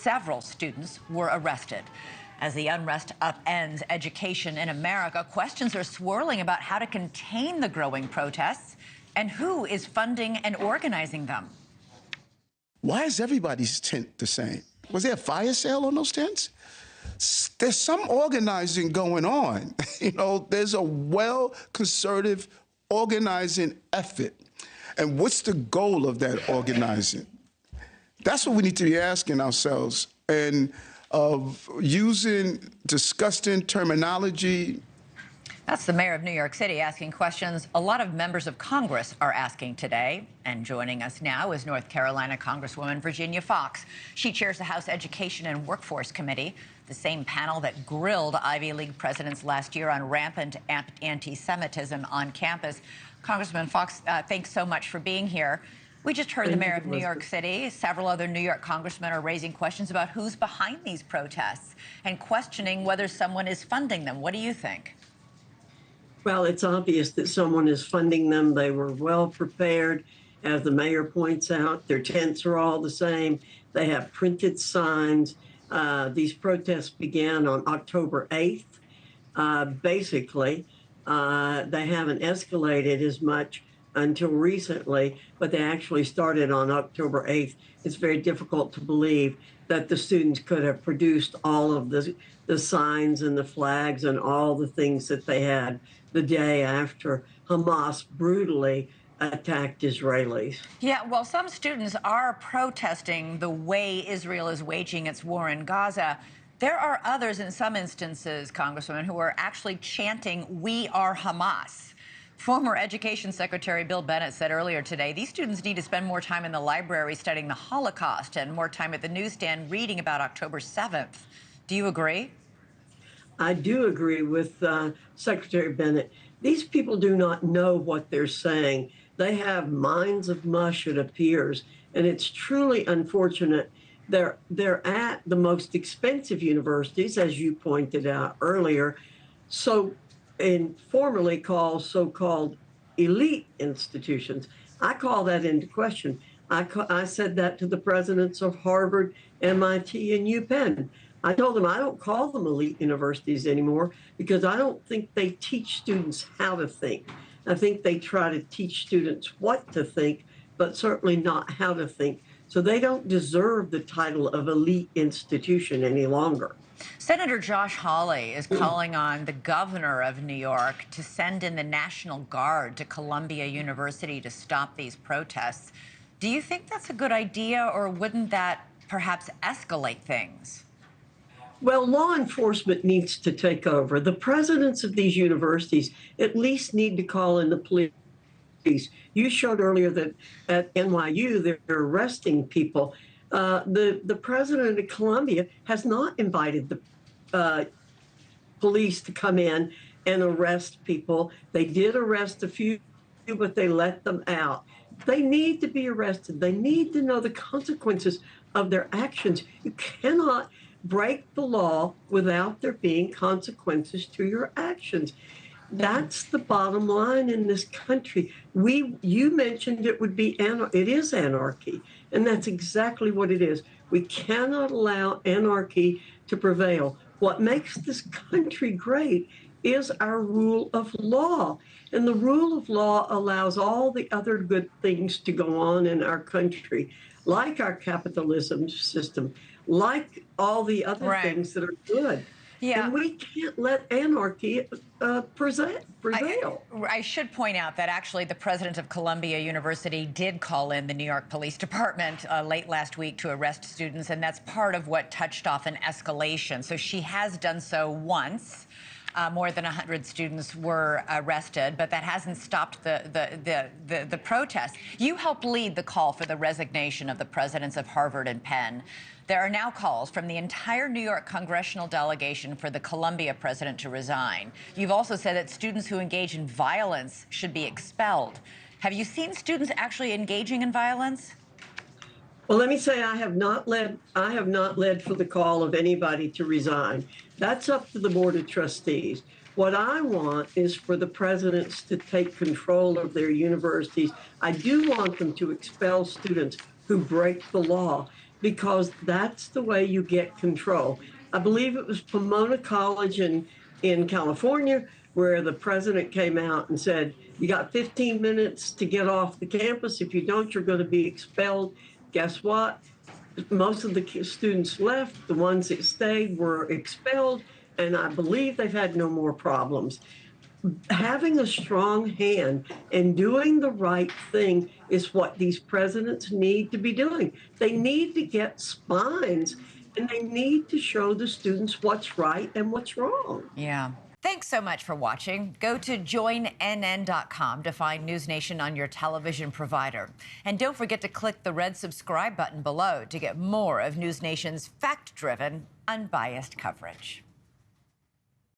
several students were arrested. As the unrest upends education in America, questions are swirling about how to contain the growing protests and who is funding and organizing them. Why is everybody's tent the same? Was there a fire sale on those tents? There's some organizing going on. There's a concerted organizing effort. And what's the goal of that organizing? That's what we need to be asking ourselves. And of using disgusting terminology. That's the mayor of New York City asking questions a lot of members of Congress are asking today. And joining us now is North Carolina Congresswoman Virginia Foxx. She chairs the House Education and Workforce Committee, the same panel that grilled Ivy League presidents last year on rampant anti-Semitism on campus. Congresswoman Foxx, thanks so much for being here. We just heard the mayor of New York City. Several other New York congressmen are raising questions about who's behind these protests and questioning whether someone is funding them. What do you think? Well, it's obvious that someone is funding them. They were well prepared. As the mayor points out, their tents are all the same. They have printed signs. These protests began on October 8th. Basically, they haven't escalated as much until recently, but they actually started on October 8th. It's very difficult to believe that the students could have produced all of the signs and the flags and all the things that they had the day after Hamas brutally attacked Israelis. Yeah, well, some students are protesting the way Israel is waging its war in Gaza. There are others in some instances, Congresswoman, who are actually chanting, "We are Hamas." Former Education Secretary Bill Bennett said earlier today, these students need to spend more time in the library studying the Holocaust and more time at the newsstand reading about October 7th. Do you agree? I do agree with Secretary Bennett. These people do not know what they're saying. They have minds of mush, it appears, and it's truly unfortunate. They're at the most expensive universities, as you pointed out earlier, formerly called so-called elite institutions. I call that into question. I said that to the presidents of Harvard, MIT, and UPenn. I told them I don't call them elite universities anymore because I don't think they teach students how to think. I think they try to teach students what to think, but certainly not how to think. So they don't deserve the title of elite institution any longer. Senator Josh Hawley is calling on the governor of New York to send in the National Guard to Columbia University to stop these protests. Do you think that's a good idea, or wouldn't that perhaps escalate things? Well, law enforcement needs to take over. The presidents of these universities at least need to call in the police. You showed earlier that at NYU, they're arresting people. The president of Columbia has not invited the police to come in and arrest people. They did arrest a few, but they let them out. They need to be arrested. They need to know the consequences of their actions. You cannot break the law without there being consequences to your actions. That's the bottom line in this country. You mentioned it would be it is anarchy, and that's exactly what it is. We cannot allow anarchy to prevail. What makes this country great is our rule of law, and the rule of law allows all the other good things to go on in our country, like our capitalism system, like all the other things that are good. Yeah. And we can't let anarchy prevail. I should point out that actually the president of Columbia University did call in the New York Police Department late last week to arrest students, and that's part of what touched off an escalation. So she has done so once. More than 100 students were arrested, but that hasn't stopped the protests. You helped lead the call for the resignation of the presidents of Harvard and Penn. There are now calls from the entire New York congressional delegation for the Columbia president to resign. You've also said that students who engage in violence should be expelled. Have you seen students actually engaging in violence? Well, let me say I have not led for the call of anybody to resign. That's up to the Board of Trustees. What I want is for the presidents to take control of their universities. I do want them to expel students who break the law. because that's the way you get control. I believe it was Pomona College in California where the president came out and said, you got 15 minutes to get off the campus. If you don't, you're going to be expelled. Guess what? Most of the students left. The ones that stayed were expelled, and I believe they've had no more problems. Having a strong hand and doing the right thing is what these presidents need to be doing. They need to get spines, and they need to show the students what's right and what's wrong. Yeah. Thanks so much for watching. Go to joinnn.com to find NewsNation on your television provider. And don't forget to click the red subscribe button below to get more of NewsNation's fact-driven, unbiased coverage.